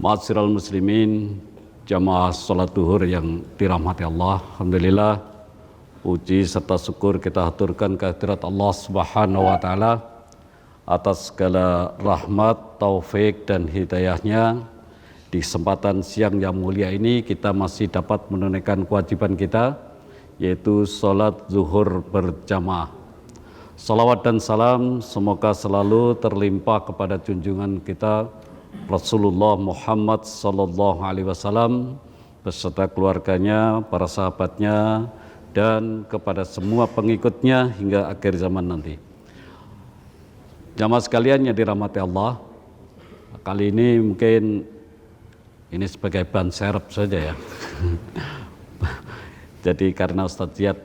Ma'asyiral muslimin, jamaah salat duhur yang dirahmati Allah. Alhamdulillah, puji serta syukur kita haturkan kehadirat Allah Subhanahu wa taala atas segala rahmat, taufik dan hidayahnya. Di kesempatan siang yang mulia ini kita masih dapat menunaikan kewajiban kita, yaitu salat zuhur berjamaah. Salawat dan salam semoga selalu terlimpah kepada junjungan kita Rasulullah Muhammad sallallahu alaihi wasallam beserta keluarganya, para sahabatnya, dan kepada semua pengikutnya hingga akhir zaman nanti. Jamaah sekalian yang dirahmati Allah, kali ini mungkin ini sebagai ban serep saja ya. Jadi karena Ustadz Ziyad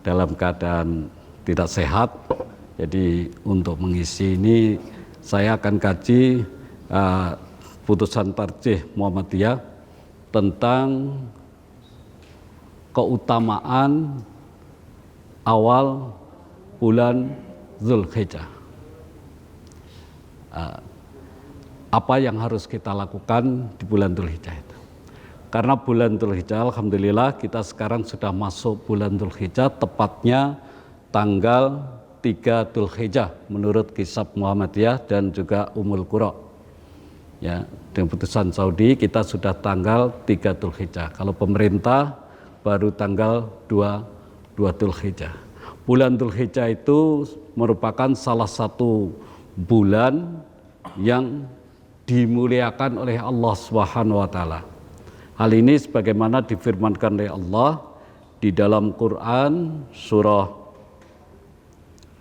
dalam keadaan tidak sehat, jadi untuk mengisi ini saya akan kaji putusan tarjih Muhammadiyah tentang keutamaan awal bulan Zulhijjah. Apa yang harus kita lakukan di bulan Zulhijjah itu? Karena bulan Zulhijjah, alhamdulillah kita sekarang sudah masuk bulan Zulhijjah, tepatnya tanggal 3 Zulhijjah menurut Kisab Muhammadiyah dan juga Ummul Qura. Ya, dengan putusan Saudi kita sudah tanggal 3 Zulhijjah. Kalau pemerintah baru tanggal 2 Zulhijjah. Bulan Zulhijjah itu merupakan salah satu bulan yang dimuliakan oleh Allah Subhanahu wa taala. Hal ini sebagaimana difirmankan oleh Allah di dalam Quran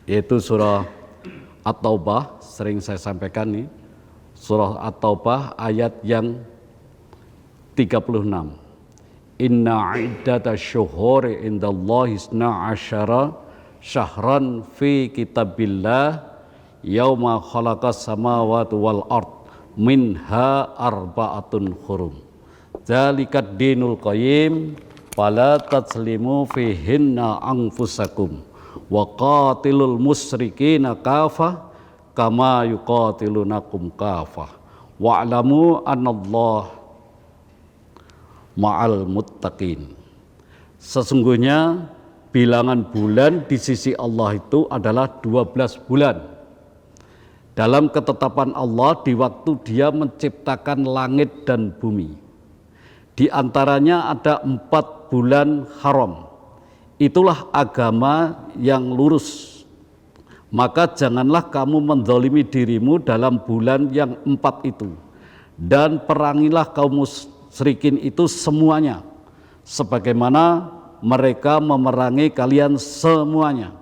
yaitu surah At-Taubah, sering saya sampaikan nih. Surah At-Taubah ayat yang 36. Inna iddata syuhuri indallahi isna asyara syahran fi kitabillah yauma khalaqas samawati wal ard minha arba'atun hurum. Zalikad dinul qayyim fala tatslimu fihinna anfusakum wa qatilul musyrikina kafah kama yuqatilunakum kafah wa'lamu anallah ma'al muttaqin. Sesungguhnya bilangan bulan di sisi Allah itu adalah 12 bulan. Dalam ketetapan Allah di waktu Dia menciptakan langit dan bumi. Di antaranya ada 4 bulan haram. Itulah agama yang lurus. Maka janganlah kamu menzalimi dirimu dalam bulan yang 4 itu. Dan perangilah kaum musyrikin itu semuanya, sebagaimana mereka memerangi kalian semuanya.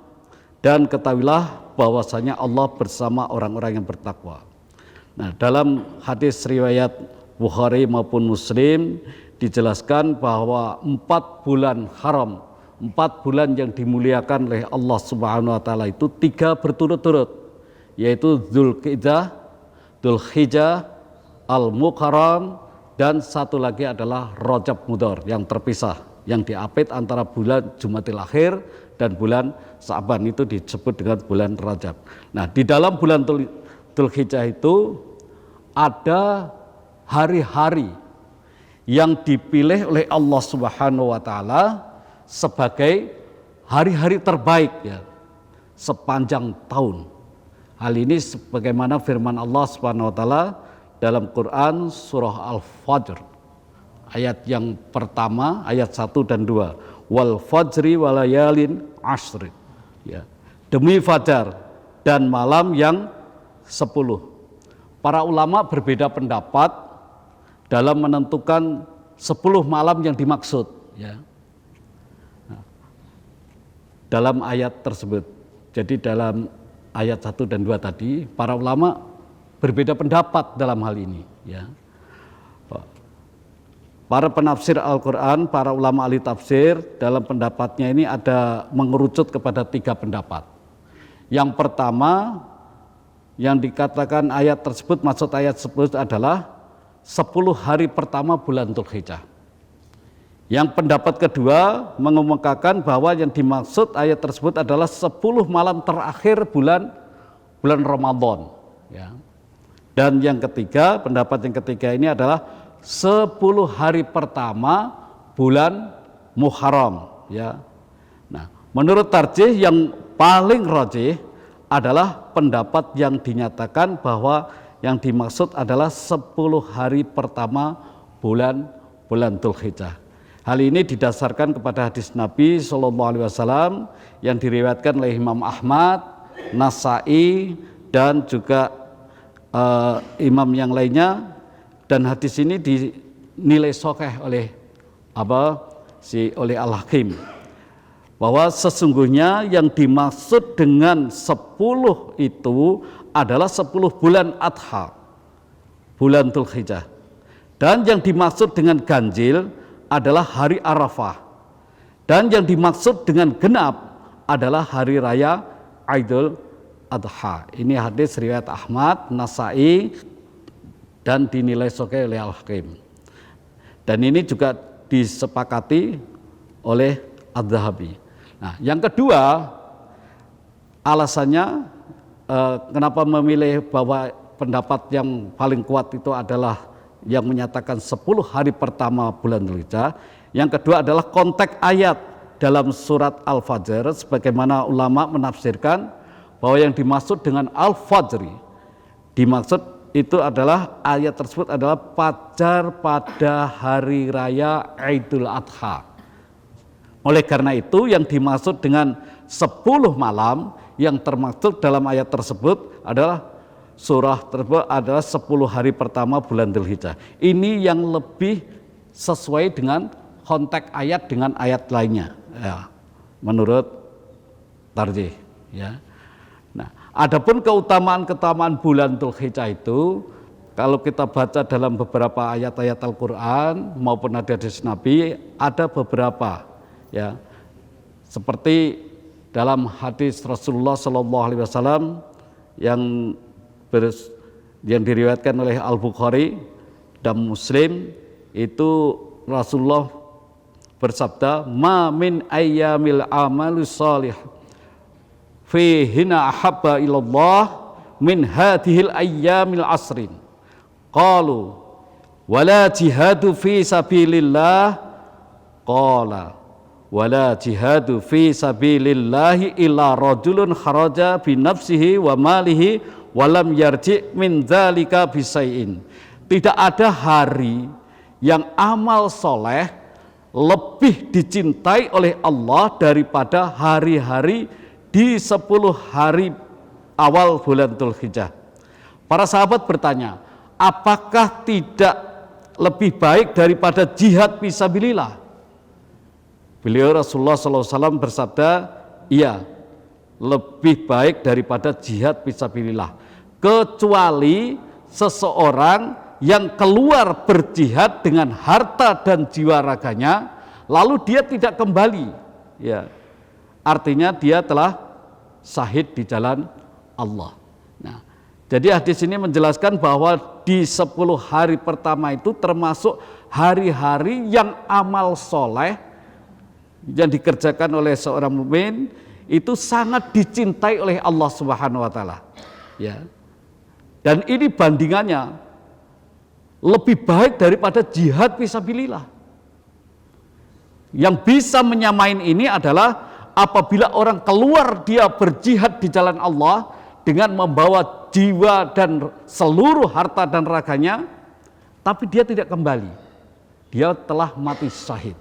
Dan ketahuilah bahwasanya Allah bersama orang-orang yang bertakwa. Nah, dalam hadis riwayat Bukhari maupun Muslim dijelaskan bahwa 4 bulan haram, 4 bulan yang dimuliakan oleh Allah Subhanahu wa taala itu 3 berturut-turut, yaitu Dzulhijjah, Al-Muharram, dan satu lagi adalah Rajab Mudhar yang terpisah, yang diapit antara bulan Jumadil Akhir dan bulan Sa'ban, itu disebut dengan bulan Rajab. Nah, di dalam bulan Dzulhijjah itu ada hari-hari yang dipilih oleh Allah Subhanahu wa taala sebagai hari-hari terbaik ya sepanjang tahun. Hal ini sebagaimana firman Allah Subhanahu wa taala dalam Quran surah Al-Fajr ayat yang pertama, ayat 1 dan 2. Wal fajri walayalin ashri. Ya. Demi fajar dan malam yang 10. Para ulama berbeda pendapat dalam menentukan 10 malam yang dimaksud ya. Dalam ayat tersebut. Jadi dalam ayat 1 dan 2 tadi, para ulama berbeda pendapat dalam hal ini. Ya. Para penafsir Al-Quran, para ulama ahli tafsir, dalam pendapatnya ini ada mengerucut kepada 3 pendapat. Yang pertama, yang dikatakan ayat tersebut, maksud ayat tersebut adalah 10 hari pertama bulan Dzulhijjah. Yang pendapat kedua mengemukakan bahwa yang dimaksud ayat tersebut adalah 10 malam terakhir bulan Ramadan. Ya. Dan yang ketiga, pendapat yang ketiga ini adalah 10 hari pertama bulan Muharram, ya. Nah, menurut tarjih yang paling rajih adalah pendapat yang dinyatakan bahwa yang dimaksud adalah 10 hari pertama bulan Dzulhijjah. Hal ini didasarkan kepada hadis Nabi SAW yang diriwayatkan oleh Imam Ahmad, Nasai, dan juga imam yang lainnya, dan hadis ini dinilai sahih oleh oleh Al-Hakim, bahwa sesungguhnya yang dimaksud dengan 10 itu adalah 10 bulan Adha, bulan Dzulhijjah. Dan yang dimaksud dengan ganjil adalah hari Arafah. Dan yang dimaksud dengan genap adalah hari raya Idul Adha. Ini hadis riwayat Ahmad, Nasai, dan dinilai sahih oleh Al-Hakim. Dan ini juga disepakati oleh Adz-Dzahabi. Nah, yang kedua, alasannya kenapa memilih bahwa pendapat yang paling kuat itu adalah yang menyatakan 10 hari pertama bulan Dzulhijjah. Yang kedua adalah konteks ayat dalam surat Al-Fajr, sebagaimana ulama menafsirkan bahwa yang dimaksud dengan Al-Fajri, dimaksud itu adalah ayat tersebut adalah fajar pada hari raya Idul Adha. Oleh karena itu yang dimaksud dengan 10 malam yang termaksud dalam ayat tersebut adalah surah tersebut adalah 10 hari pertama bulan Dzulhijjah. Ini yang lebih sesuai dengan konteks ayat dengan ayat lainnya, ya, menurut tarjih, ya. Nah, adapun keutamaan bulan Dzulhijjah itu, kalau kita baca dalam beberapa ayat-ayat Al-Qur'an maupun hadis Nabi, ada beberapa, ya. Seperti dalam hadis Rasulullah SAW yang diriwayatkan oleh Al-Bukhari dan Muslim, itu Rasulullah bersabda, "Ma min ayyamil amali shalih fihina ahabba ilallah min hadhil ayyamil asrin." Qalu wala jihadu fi sabilillah, qala wala jihadu fi sabilillahi illa rajulun kharaja bi nafsihi wa malihi walam yarji min dzalika bisai'in. Tidak ada hari yang amal soleh lebih dicintai oleh Allah daripada hari-hari di 10 hari awal bulan Dzulhijjah. Para sahabat bertanya, apakah tidak lebih baik daripada jihad fisabilillah? Beliau Rasulullah SAW bersabda, iya, lebih baik daripada jihad fisabilillah, kecuali seseorang yang keluar berjihad dengan harta dan jiwa raganya lalu dia tidak kembali, ya, artinya dia telah syahid di jalan Allah. Nah, jadi hadis ini menjelaskan bahwa di 10 hari pertama itu termasuk hari-hari yang amal soleh yang dikerjakan oleh seorang mukmin itu sangat dicintai oleh Allah Subhanahu wa taala. Ya. Dan ini bandingannya lebih baik daripada jihad fisabilillah. Yang bisa menyamain ini adalah apabila orang keluar dia berjihad di jalan Allah dengan membawa jiwa dan seluruh harta dan raganya, tapi dia tidak kembali. Dia telah mati syahid.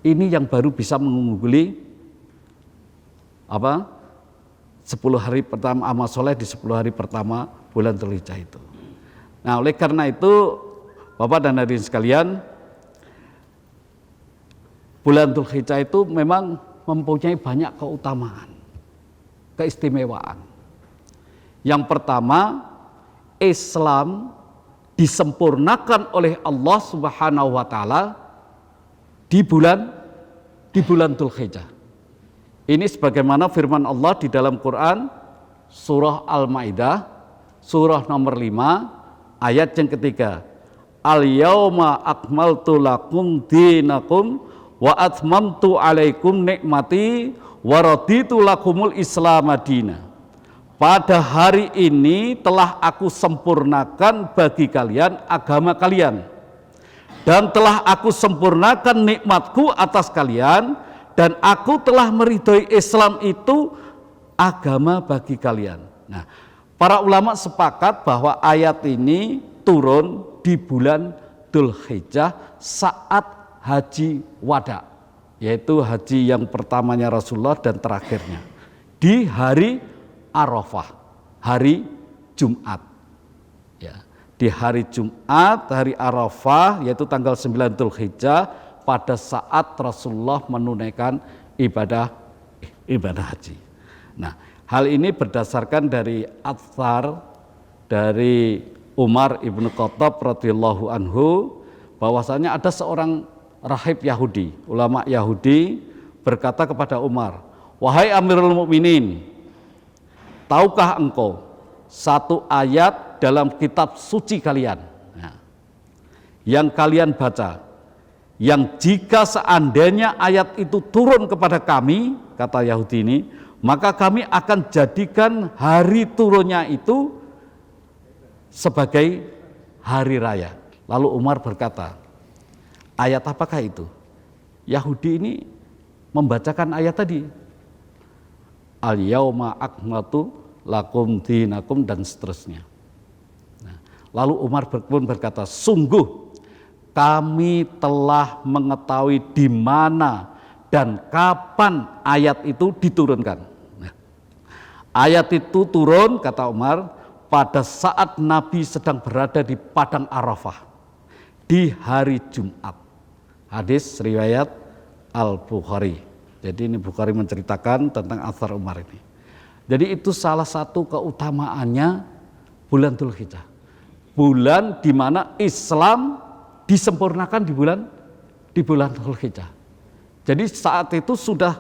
Ini yang baru bisa mengungguli 10 hari pertama amal soleh di 10 hari pertama bulan Dzulhijjah itu. Nah, oleh karena itu Bapak dan hadirin sekalian, bulan Dzulhijjah itu memang mempunyai banyak keutamaan, keistimewaan. Yang pertama, Islam disempurnakan oleh Allah Subhanahu wa taala di bulan Dzulhijjah. Ini sebagaimana firman Allah di dalam Quran surah Al-Maidah surah nomor 5 ayat yang ketiga. Al-yauma akmaltu lakum dinakum wa atmamtu alaikum nikmati wa raditu lakumul Islam madina. pada hari ini telah aku sempurnakan bagi kalian agama kalian, dan telah aku sempurnakan nikmatku atas kalian, dan aku telah meridhoi Islam itu agama bagi kalian. Nah, para ulama sepakat bahwa ayat ini turun di bulan Dzulhijjah saat haji wada, yaitu haji yang pertamanya Rasulullah dan terakhirnya, di hari Arafah, hari Jumat. Ya, di hari Jumat, hari Arafah, yaitu tanggal 9 Dzulhijjah, pada saat Rasulullah menunaikan ibadah haji. Nah, hal ini berdasarkan dari atsar dari Umar ibnu Khattab radhiyallahu anhu, bahwasanya ada seorang rahib Yahudi, ulama Yahudi berkata kepada Umar, "Wahai Amirul Mukminin, tahukah engkau satu ayat dalam kitab suci kalian, yang kalian baca, yang jika seandainya ayat itu turun kepada kami," kata Yahudi ini, "maka kami akan jadikan hari turunnya itu sebagai hari raya." Lalu Umar berkata, "Ayat apakah itu?" Yahudi ini membacakan ayat tadi, "Al-yauma akmaltu lakum dinakum," dan seterusnya. Nah, lalu Umar pun berkata, "Sungguh kami telah mengetahui di mana dan kapan ayat itu diturunkan." Nah, ayat itu turun, kata Umar, pada saat Nabi sedang berada di padang Arafah di hari Jumat. Hadis riwayat Al-Bukhari. Jadi ini Bukhari menceritakan tentang atsar Umar ini. Jadi itu salah satu keutamaannya bulan Dzulhijjah. Bulan di mana Islam disempurnakan di bulan Dzulhijjah. Jadi saat itu sudah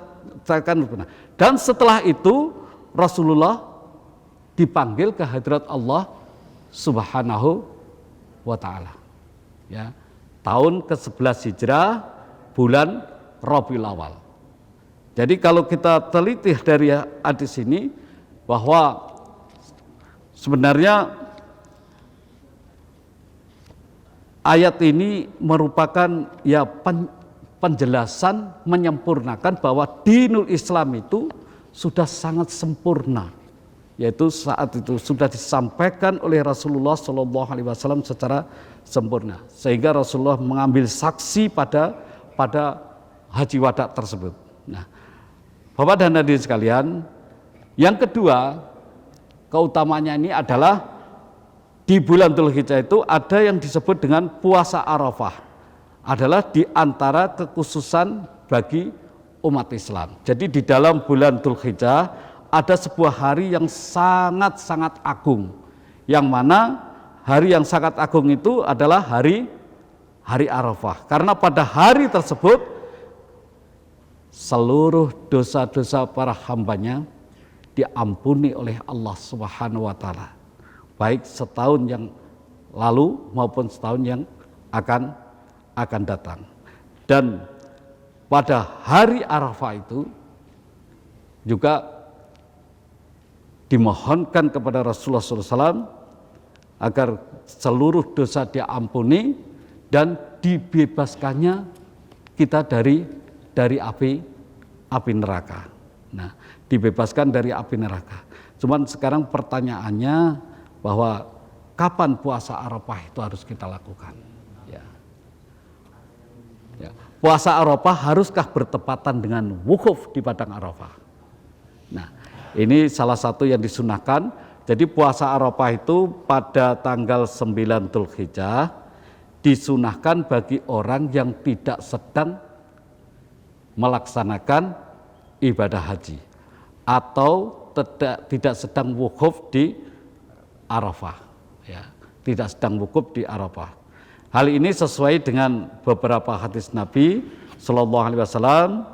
dan setelah itu Rasulullah dipanggil ke hadirat Allah Subhanahu wa taala. Ya. Tahun ke-11 Hijrah, bulan Rabiul Awal. Jadi kalau kita teliti dari hadis ini, bahwa sebenarnya ayat ini merupakan ya penjelasan menyempurnakan bahwa dinul Islam itu sudah sangat sempurna, yaitu saat itu sudah disampaikan oleh Rasulullah SAW secara sempurna, sehingga Rasulullah mengambil saksi pada haji wada tersebut. Nah, Bapak dan hadirin sekalian, yang kedua keutamanya ini adalah di bulan Dzulhijjah itu ada yang disebut dengan puasa Arafah, adalah di antara kekhususan bagi umat Islam. Jadi di dalam bulan Dzulhijjah ada sebuah hari yang sangat-sangat agung, yang mana hari yang sangat agung itu adalah hari Arafah, karena pada hari tersebut seluruh dosa-dosa para hambanya diampuni oleh Allah Subhanahu wa taala, baik setahun yang lalu maupun setahun yang akan datang. Dan pada hari Arafah itu juga dimohonkan kepada Rasulullah SAW agar seluruh dosa diampuni dan dibebaskannya kita dari api neraka. Nah, dibebaskan dari api neraka. Cuman sekarang pertanyaannya bahwa kapan puasa Arafah itu harus kita lakukan? Ya. Puasa Arafah haruskah bertepatan dengan wukuf di padang Arafah? Nah, ini salah satu yang disunahkan. Jadi puasa Arafah itu pada tanggal 9 Dzulhijjah disunahkan bagi orang yang tidak sedang melaksanakan ibadah haji atau tidak sedang wukuf di Arafah, ya, tidak sedang wukuf di Arafah. Hal ini sesuai dengan beberapa hadis Nabi Shallallahu Alaihi Wasallam.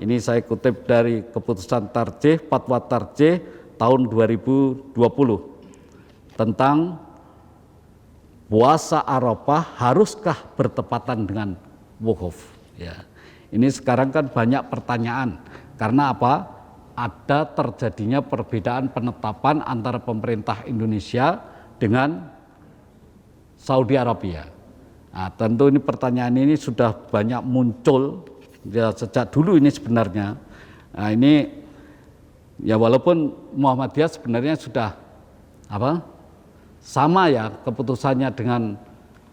Ini saya kutip dari keputusan tarjih, fatwa tarjih tahun 2020 tentang puasa Arafah haruskah bertepatan dengan wukuf. Ya. Ini sekarang kan banyak pertanyaan, karena apa? ada terjadinya perbedaan penetapan antara pemerintah Indonesia dengan Saudi Arabia. Nah, tentu ini pertanyaan ini sudah banyak muncul ya sejak dulu ini sebenarnya. Nah, ini ya walaupun Muhammadiyah sebenarnya sudah sama ya keputusannya dengan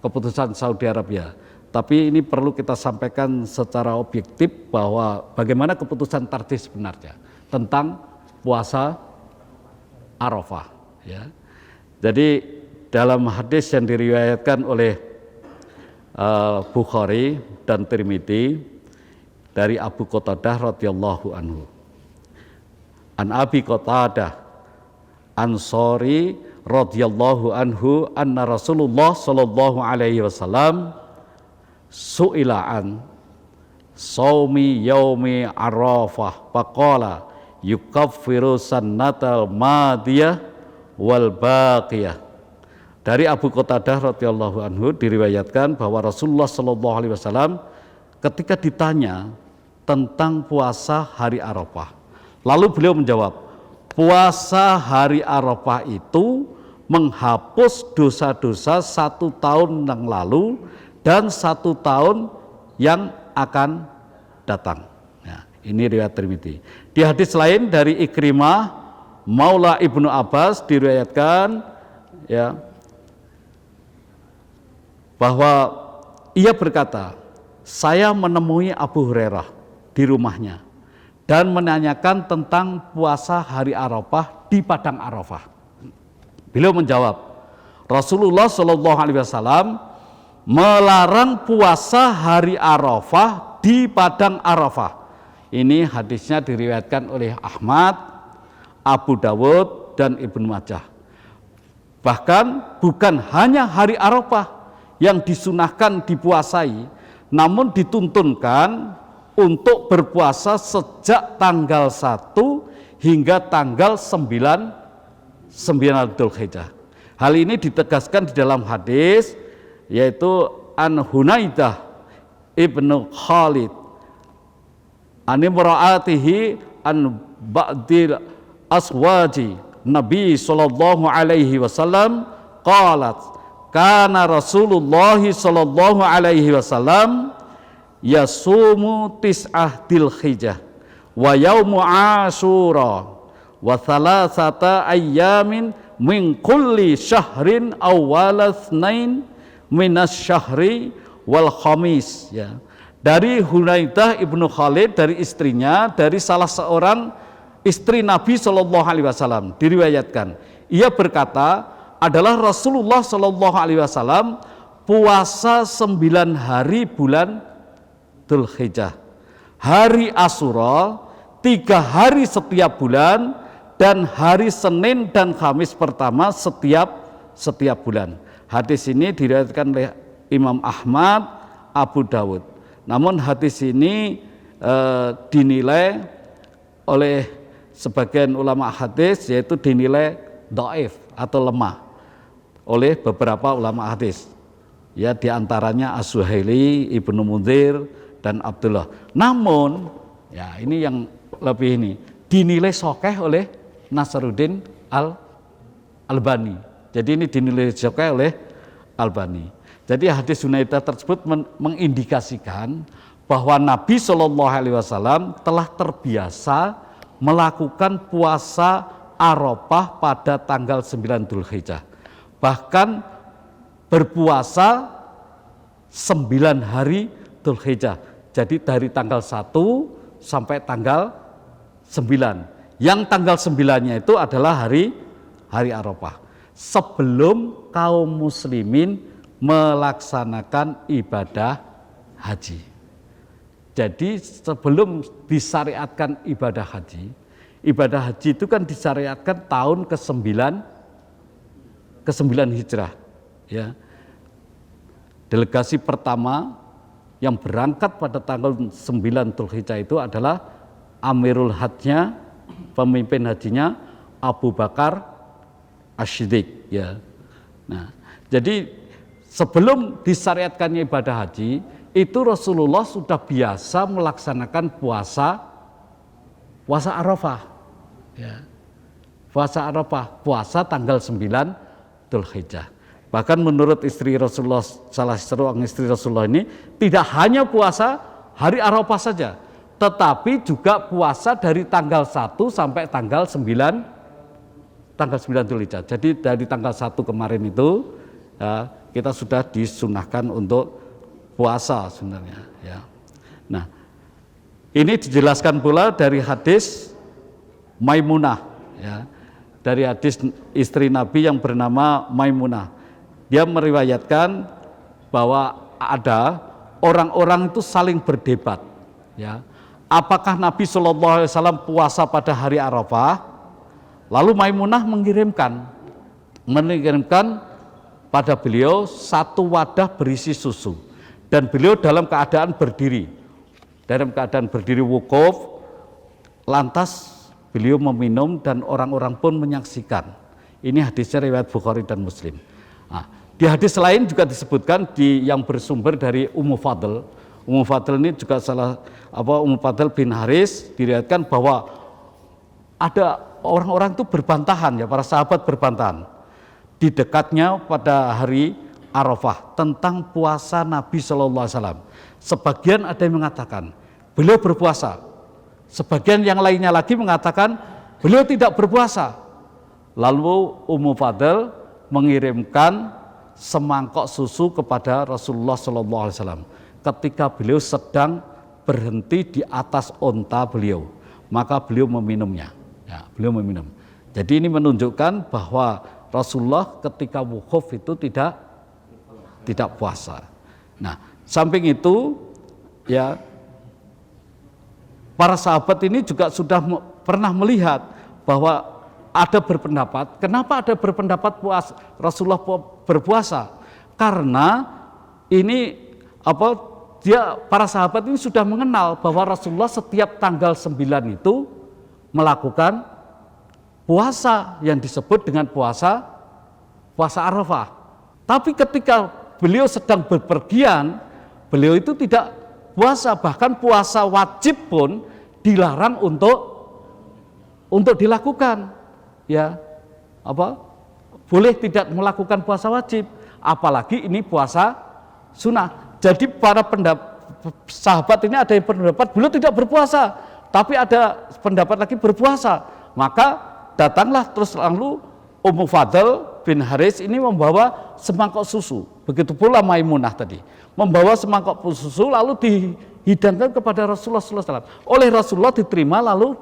keputusan Saudi Arabia. Tapi ini perlu kita sampaikan secara objektif bahwa bagaimana keputusan tarjih sebenarnya tentang puasa Arafah. Ya. Jadi dalam hadis yang diriwayatkan oleh Bukhari dan Tirmidzi dari Abu Qatadah radhiyallahu anhu. An Abi Qatadah Ansori radhiyallahu anhu anna Rasulullah sallallahu alaihi wasallam su'ila an saumi yaumi Arafah faqala yukaffiru sannatal madiyah wal baqiyah. Dari Abu Qatadah radhiyallahu anhu diriwayatkan bahwa Rasulullah sallallahu alaihi wasallam ketika ditanya tentang puasa hari Arafah, lalu beliau menjawab, puasa hari Arafah itu menghapus dosa-dosa 1 tahun yang lalu dan 1 tahun yang akan datang. Ya, ini riwayat Tirmidzi. Di hadis lain dari Ikrimah Maula Ibnu Abbas diriwayatkan ya bahwa ia berkata, saya menemui Abu Hurairah di rumahnya dan menanyakan tentang puasa hari Arafah di padang Arafah. Beliau menjawab, Rasulullah Shallallahu Alaihi Wasallam melarang puasa hari Arafah di padang Arafah. Ini hadisnya diriwayatkan oleh Ahmad, Abu Dawud, dan Ibnu Majah. Bahkan bukan hanya hari Arafah yang disunahkan dipuasai, namun dituntunkan untuk berpuasa sejak tanggal 1 hingga tanggal 9 Dzulhijjah. Hal ini ditegaskan di dalam hadis yaitu an Hunaidah ibnu Khalid an imra'atihi an ba'dil aswaji Nabi sallallahu alaihi wasallam qalat kana Rasulullah sallallahu alaihi wasallam yasumu tis'ah Dzulhijjah wa yaumu Asyura wa thalathata ayyamin min kulli syahrin awwala tsnain minas syahri wal khamis ya. Dari Hunaidah ibnu Khalid, dari istrinya, dari salah seorang istri Nabi Shallallahu Alaihi Wasallam diriwayatkan, ia berkata adalah Rasulullah Shallallahu Alaihi Wasallam puasa 9 hari bulan Dzulhijjah, hari Asyura 3 hari setiap bulan, dan hari Senin dan Kamis pertama setiap bulan. Hadis ini diriwayatkan oleh Imam Ahmad, Abu Dawud. Namun hadis ini dinilai oleh sebagian ulama hadis yaitu dinilai dhaif atau lemah oleh beberapa ulama hadis. Ya, diantaranya As-Suhaili, Ibnu Munzir, dan Abdullah. Namun, ya ini yang lebih ini dinilai sahih oleh Nasruddin Al-Albani. Jadi ini dinilai sahih oleh Albani. Jadi hadis Hunaidah tersebut mengindikasikan bahwa Nabi Shallallahu Alaihi Wasallam telah terbiasa melakukan puasa Arafah pada tanggal 9 Dzulhijjah. Bahkan berpuasa 9 hari Dzulhijjah. Jadi dari tanggal 1 sampai tanggal 9. Yang tanggal 9-nya itu adalah hari Arafah. Sebelum kaum muslimin melaksanakan ibadah haji. Jadi sebelum disyariatkan ibadah haji itu kan disyariatkan tahun ke-9 Hijrah. Ya. Delegasi pertama yang berangkat pada tanggal 9 Dzulhijjah itu adalah Amirul Hajjnya, pemimpin hajinya Abu Bakar Asy-Siddiq. Ya. Nah, jadi sebelum disyariatkannya ibadah haji, itu Rasulullah sudah biasa melaksanakan puasa puasa Arafah. Ya. Puasa Arafah, puasa tanggal 9 Dzulhijjah. Bahkan menurut istri Rasulullah, salah seorang istri Rasulullah ini, tidak hanya puasa hari Arafah saja, tetapi juga puasa dari tanggal 1 sampai tanggal 9 Dzulhijjah. Jadi dari tanggal 1 kemarin itu ya, kita sudah disunahkan untuk puasa sebenarnya. Ya. Nah, ini dijelaskan pula dari hadis Maimunah, ya, dari hadis istri Nabi yang bernama Maimunah. Dia meriwayatkan bahwa ada orang-orang itu saling berdebat, ya. Apakah Nabi SAW puasa pada hari Arafah? Lalu Maimunah mengirimkan pada beliau satu wadah berisi susu, dan beliau dalam keadaan berdiri wukuf, lantas beliau meminum dan orang-orang pun menyaksikan. Ini hadisnya riwayat Bukhari dan Muslim. Nah, di hadis lain juga disebutkan yang bersumber dari Ummu Fadl. Ummu Fadl ini juga Ummu Fadl bin Haris diriwayatkan bahwa ada orang-orang itu berbantahan, ya, para sahabat berbantahan di dekatnya pada hari Arafah tentang puasa Nabi Shallallahu Alaihi Wasallam. Sebagian ada yang mengatakan beliau berpuasa, sebagian yang lainnya lagi mengatakan beliau tidak berpuasa. Lalu Ummu Fadl mengirimkan semangkok susu kepada Rasulullah Shallallahu Alaihi Wasallam ketika beliau sedang berhenti di atas onta beliau, maka beliau meminumnya. Ya, beliau meminum. Jadi ini menunjukkan bahwa Rasulullah ketika wukuf itu tidak puasa. Nah, samping itu, ya, para sahabat ini juga sudah pernah melihat bahwa ada berpendapat, kenapa ada berpendapat Rasulullah berpuasa? Karena ini para sahabat ini sudah mengenal bahwa Rasulullah setiap tanggal 9 itu melakukan puasa yang disebut dengan puasa Arafah. Tapi ketika beliau sedang berpergian, beliau itu tidak puasa, bahkan puasa wajib pun dilarang untuk dilakukan. Ya, boleh tidak melakukan puasa wajib, apalagi ini puasa sunnah. Jadi para sahabat ini ada yang berpendapat beliau tidak berpuasa, tapi ada pendapat lagi berpuasa. Maka datanglah terus lalu Ummu Fadl bin Haris ini membawa semangkok susu. Begitu pula Maimunah tadi membawa semangkok susu lalu dihidangkan kepada Rasulullah SAW. Oleh Rasulullah diterima lalu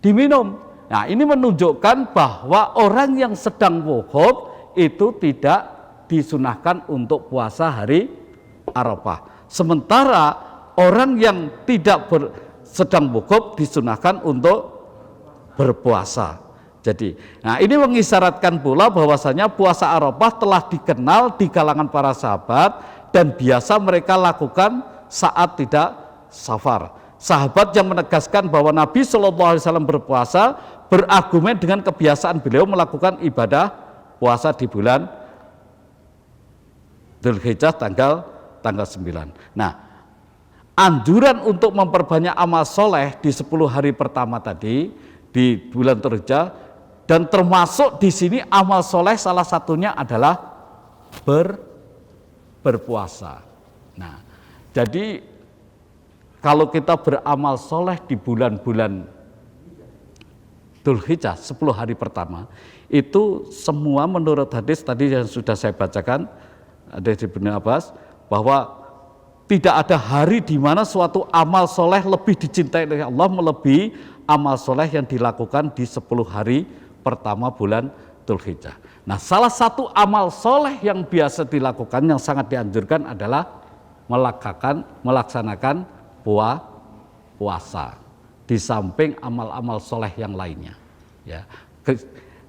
diminum. Nah, ini menunjukkan bahwa orang yang sedang wukuf itu tidak disunahkan untuk puasa hari Arafah. Sementara orang yang tidak sedang wukuf disunahkan untuk berpuasa. Jadi, nah ini mengisyaratkan pula bahwasanya puasa Arafah telah dikenal di kalangan para sahabat dan biasa mereka lakukan saat tidak safar. Sahabat yang menegaskan bahwa Nabi SAW berpuasa berargumen dengan kebiasaan beliau melakukan ibadah puasa di bulan Dzulhijjah tanggal 9. Nah, anjuran untuk memperbanyak amal soleh di 10 hari pertama tadi di bulan Dzulhijjah, dan termasuk di sini amal soleh salah satunya adalah berpuasa. Nah, jadi kalau kita beramal soleh di bulan-bulan Dzulhijjah 10 hari pertama itu semua menurut hadis tadi yang sudah saya bacakan dari Ibnu Abbas, bahwa tidak ada hari di mana suatu amal soleh lebih dicintai oleh Allah melebihi amal soleh yang dilakukan di 10 hari pertama bulan Dzulhijjah. Nah, salah satu amal soleh yang biasa dilakukan yang sangat dianjurkan adalah melaksanakan puasa di samping amal-amal soleh yang lainnya. Ya.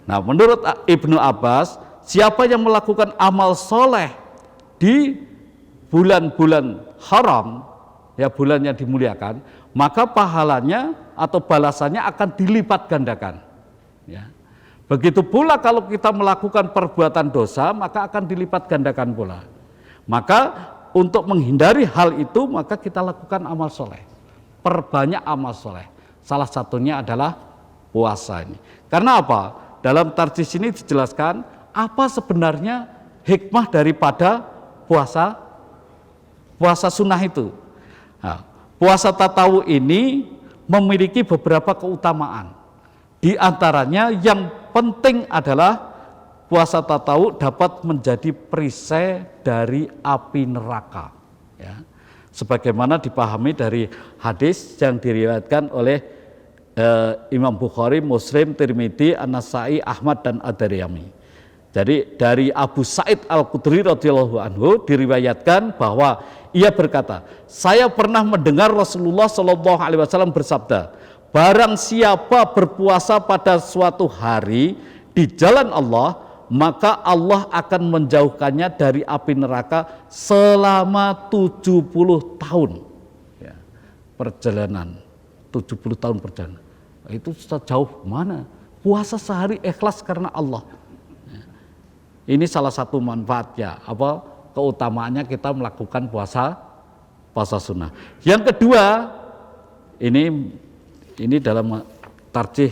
Nah, menurut Ibnu Abbas, siapa yang melakukan amal soleh di bulan-bulan haram, ya bulan yang dimuliakan, maka pahalanya atau balasannya akan dilipat gandakan. Ya. Begitu pula kalau kita melakukan perbuatan dosa, maka akan dilipat gandakan pula. Maka untuk menghindari hal itu, maka kita lakukan amal soleh. Perbanyak amal soleh. salah satunya adalah puasa ini. Karena apa? Dalam tarjih ini dijelaskan apa sebenarnya hikmah daripada puasa sunnah itu. Nah, puasa tatawu ini memiliki beberapa keutamaan. Di antaranya yang penting adalah puasa tatawu dapat menjadi perisai dari api neraka. Ya. Sebagaimana dipahami dari hadis yang diriwayatkan oleh Imam Bukhari, Muslim, Tirmidzi, An-Nasai, Ahmad dan Ad-Darimi. Jadi dari Abu Sa'id Al-Khudri radhiyallahu anhu diriwayatkan bahwa ia berkata, saya pernah mendengar Rasulullah Shallallahu alaihi wasallam bersabda, barang siapa berpuasa pada suatu hari di jalan Allah, maka Allah akan menjauhkannya dari api neraka selama 70 tahun. Ya, perjalanan 70 tahun perjalanan. Itu sejauh mana? Puasa sehari ikhlas karena Allah. Ya. Ini salah satu manfaatnya. Apa keutamaannya kita melakukan puasa sunnah. Yang kedua, ini dalam tarjih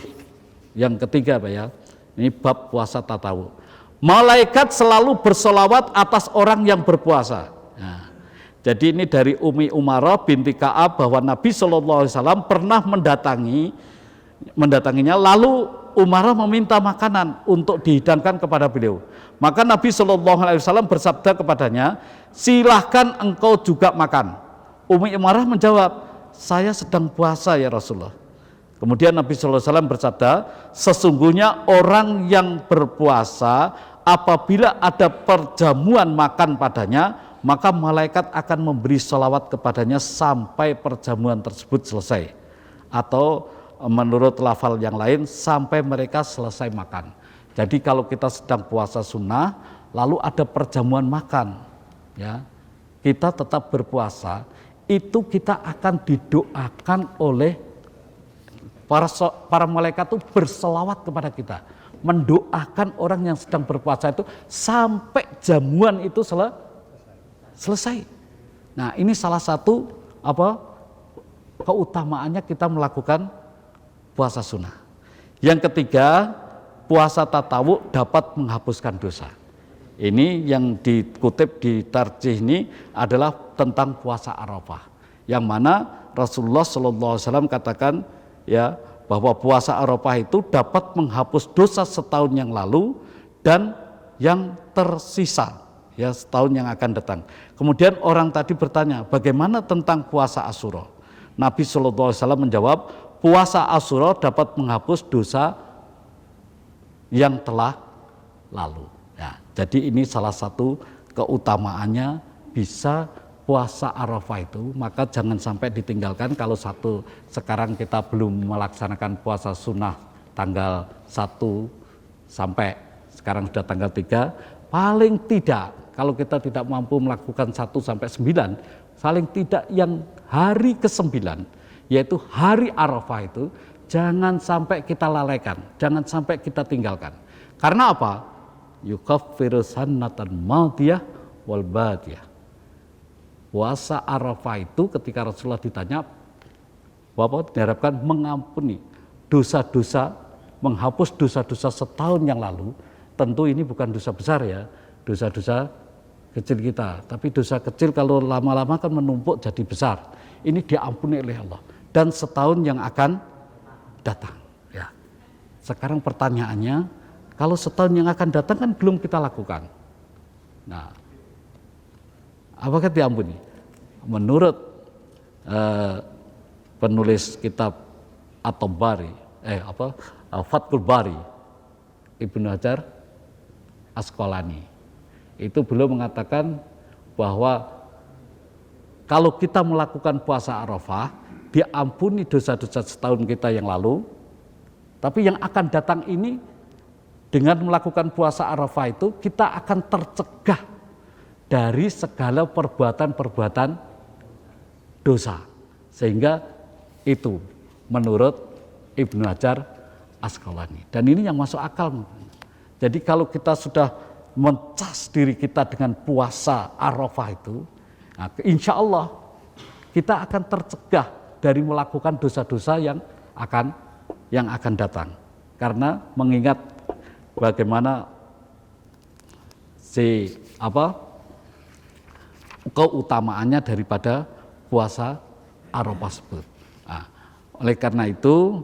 yang ketiga, Pak ya. Ini bab puasa tatawu. Malaikat selalu bersolawat atas orang yang berpuasa. Nah, jadi ini dari Umi Umarah binti Ka'ab bahwa Nabi SAW pernah mendatanginya, lalu Umarah meminta makanan untuk dihidangkan kepada beliau. Maka Nabi SAW bersabda kepadanya, silahkan engkau juga makan. Umi Umarah menjawab, saya sedang puasa ya Rasulullah. Kemudian Nabi SAW bersabda, sesungguhnya orang yang berpuasa apabila ada perjamuan makan padanya, maka malaikat akan memberi sholawat kepadanya sampai perjamuan tersebut selesai. Atau menurut lafal yang lain, sampai mereka selesai makan. Jadi kalau kita sedang puasa sunnah, lalu ada perjamuan makan, ya, kita tetap berpuasa, itu kita akan didoakan oleh para malaikat itu berselawat kepada kita, mendoakan orang yang sedang berpuasa itu sampai jamuan itu selesai. Nah, ini salah satu keutamaannya kita melakukan puasa sunnah. Yang ketiga, puasa tatawu dapat menghapuskan dosa. Ini yang dikutip di tarjih ini adalah tentang puasa Arafah, yang mana Rasulullah SAW katakan ya bahwa puasa Arafah itu dapat menghapus dosa setahun yang lalu dan yang tersisa ya setahun yang akan datang. Kemudian orang tadi bertanya, bagaimana tentang puasa Asyura? Nabi SAW menjawab, puasa Asyura dapat menghapus dosa yang telah lalu. Ya, jadi ini salah satu keutamaannya bisa puasa Arafah itu, maka jangan sampai ditinggalkan. Kalau sekarang kita belum melaksanakan puasa sunnah tanggal 1 sampai sekarang sudah tanggal 3, paling tidak kalau kita tidak mampu melakukan 1 sampai 9, paling tidak yang hari ke-9 yaitu hari Arafah itu jangan sampai kita lalaikan, jangan sampai kita tinggalkan. Karena apa? Yukaffiru sannatan madiyah wal badiyah. Puasa Arafah itu ketika Rasulullah ditanya, Bapak diharapkan mengampuni dosa-dosa, menghapus dosa-dosa setahun yang lalu. Tentu ini bukan dosa besar ya, dosa-dosa kecil kita. Tapi dosa kecil kalau lama-lama kan menumpuk jadi besar. Ini diampuni oleh Allah. Dan setahun yang akan datang. Ya. Sekarang pertanyaannya, kalau setahun yang akan datang kan belum kita lakukan. Nah, apakah diampuni? Menurut penulis kitab At-Tabari, Fathul Bari, Ibnu Hajar Asqalani, itu beliau mengatakan bahwa kalau kita melakukan puasa Arafah, diampuni dosa-dosa setahun kita yang lalu, tapi yang akan datang ini dengan melakukan puasa Arafah itu kita akan tercegah dari segala perbuatan-perbuatan dosa. Sehingga itu menurut Ibnu Hajar Asqalani. Dan ini yang masuk akal. Jadi kalau kita sudah mencas diri kita dengan puasa Arafah itu, nah, insya Allah kita akan tercegah dari melakukan dosa-dosa yang akan datang. Karena mengingat bagaimana keutamaannya daripada puasa Arafah tersebut. Nah, oleh karena itu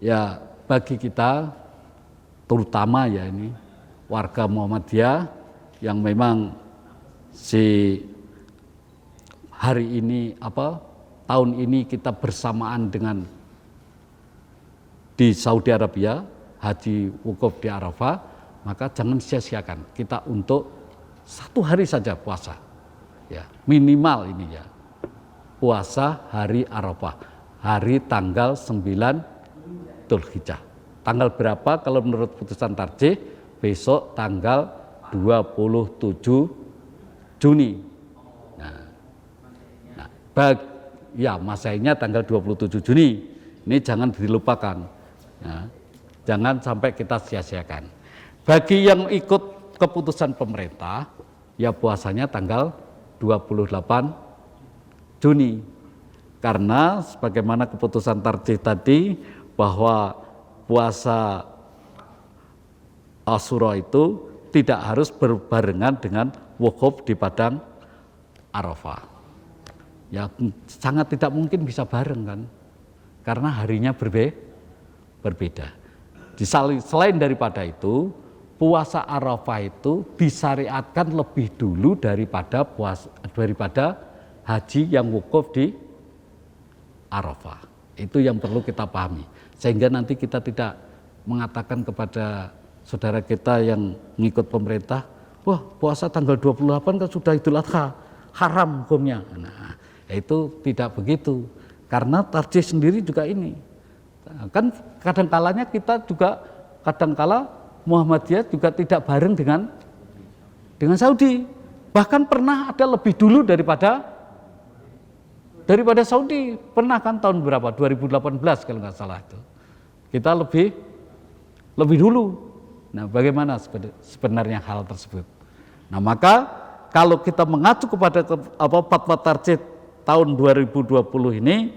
ya bagi kita terutama ya ini warga Muhammadiyah yang memang hari ini tahun ini kita bersamaan dengan di Saudi Arabia haji wukuf di Arafah, maka jangan sia-siakan kita untuk 1 hari saja puasa ya, minimal ini ya, puasa hari Arafah, hari tanggal 9 Dzulhijjah. Tanggal berapa kalau menurut putusan tarjih? Besok tanggal 27 Juni. Masainya tanggal 27 Juni. Ini jangan dilupakan. Ya, jangan sampai kita sia-siakan. Bagi yang ikut keputusan pemerintah, ya puasanya tanggal 28 Juni. Karena sebagaimana keputusan tarjih tadi bahwa puasa Asyura itu tidak harus berbarengan dengan wukuf di padang Arafah. Ya sangat tidak mungkin bisa bareng kan, karena harinya berbeda. Selain daripada itu, puasa Arafah itu disyariatkan lebih dulu daripada haji yang wukuf di Arafah. Itu yang perlu kita pahami. Sehingga nanti kita tidak mengatakan kepada saudara kita yang mengikut pemerintah, wah puasa tanggal 28 kan sudah Idul Adha, haram hukumnya. Nah, itu tidak begitu. Karena tarjih sendiri juga ini. Kan kadang-kalanya kita juga Muhammadiyah juga tidak bareng dengan Saudi. Bahkan pernah ada lebih dulu daripada Saudi. Pernah kan tahun berapa? 2018 kalau nggak salah itu. Kita lebih dulu. Nah, bagaimana sebenarnya hal tersebut? Nah, maka kalau kita mengacu kepada fatwa tarjih tahun 2020 ini,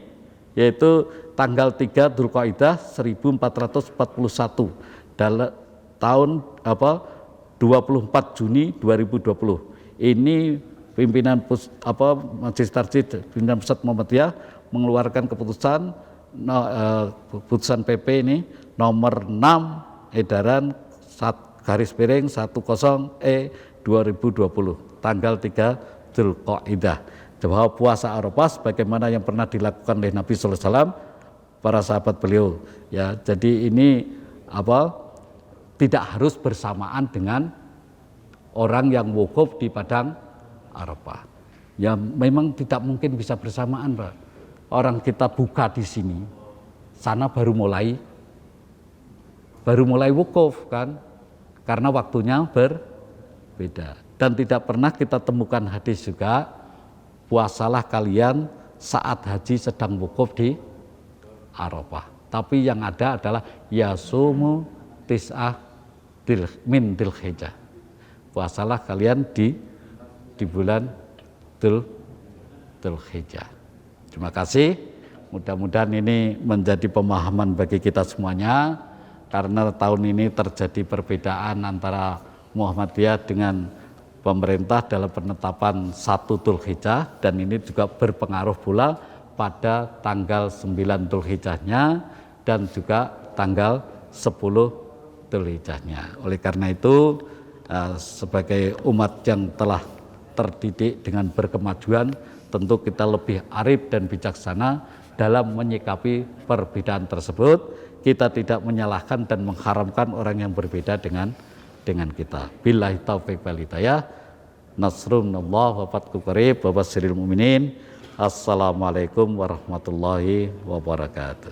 yaitu tanggal 3 Dzulqa'dah 1441 dalam tahun 24 Juni 2020. Ini pimpinan Majelis Tarjih pimpinan Pusat Muhammadiyah mengeluarkan keputusan PP ini nomor 6 edaran _10E 2020 tanggal 3 Dzulqa'dah, bahwa puasa Arafah sebagaimana yang pernah dilakukan oleh Nabi sallallahu alaihi wasallam, para sahabat beliau ya. Jadi ini tidak harus bersamaan dengan orang yang wukuf di padang Arafah. Ya memang tidak mungkin bisa bersamaan, Pak. Orang kita buka di sini, sana baru mulai wukuf kan, karena waktunya berbeda. Dan tidak pernah kita temukan hadis juga, puasalah kalian saat haji sedang wukuf di Arafah. Tapi yang ada adalah yasumu tis'ah min Dzulhijjah. Puasalah kalian di bulan Dzulhijjah. Terima kasih. Mudah-mudahan ini menjadi pemahaman bagi kita semuanya, karena tahun ini terjadi perbedaan antara Muhammadiyah dengan pemerintah dalam penetapan 1 Dzulhijjah, dan ini juga berpengaruh pula pada tanggal 9 Dzulhijjahnya dan juga tanggal 10 Dzulhijjahnya. Oleh karena itu sebagai umat yang telah terdidik dengan berkemajuan, tentu kita lebih arif dan bijaksana dalam menyikapi perbedaan tersebut. Kita tidak menyalahkan dan mengharamkan orang yang berbeda dengan kita. Billahi taufiq wal hidayah. Nasrunallah wa fathu qarib wa basyiril mu'minin. Assalamualaikum warahmatullahi wabarakatuh.